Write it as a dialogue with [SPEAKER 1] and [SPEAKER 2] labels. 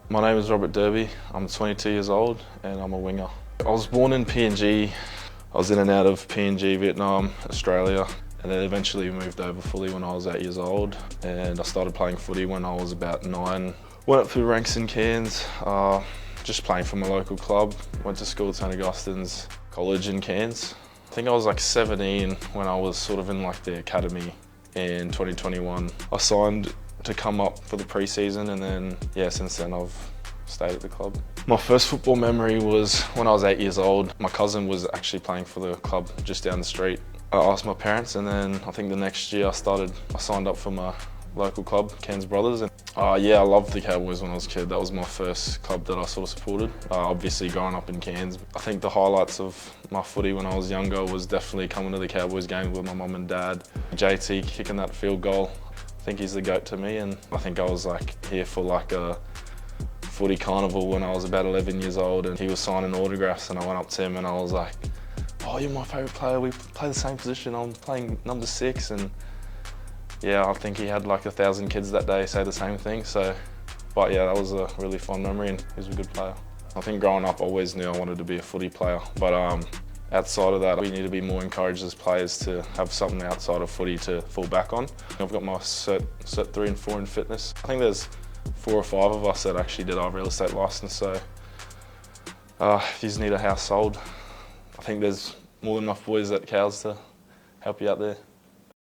[SPEAKER 1] My name is Robert Derby. I'm 22 years old and I'm a winger. I was born in PNG. I was in and out of PNG, Vietnam, Australia, and then eventually moved over fully when I was 8 years old. And I started playing footy when I was about 9. Went up through ranks in Cairns, just playing for my local club. Went to school at St Augustine's College in Cairns. I think I was like 17 when I was sort of in like the academy in 2021. I signed to come up for the pre-season, and then since then I've stayed at the club. My first football memory was when I was 8 years old. My cousin was actually playing for the club just down the street. I asked my parents, and then I think the next year I signed up for my local club, Cairns Brothers. And I loved the Cowboys when I was a kid. That was my first club that I sort of supported. Obviously growing up in Cairns, I think the highlights of my footy when I was younger was definitely coming to the Cowboys game with my mum and dad. JT kicking that field goal. I think he's the GOAT to me, and I think I was like here for like a footy carnival when I was about 11 years old, and he was signing autographs, and I went up to him and I was like, "Oh, you're my favourite player, we play the same position, I'm playing number 6, and I think he had like 1,000 kids that day say the same thing. But that was a really fun memory, and he was a good player. I think growing up I always knew I wanted to be a footy player, but outside of that, we need to be more encouraged as players to have something outside of footy to fall back on. I've got my cert 3 and 4 in fitness. I think there's 4 or 5 of us that actually did our real estate licence, so if you just need a house sold, I think there's more than enough boys at Cows to help you out there.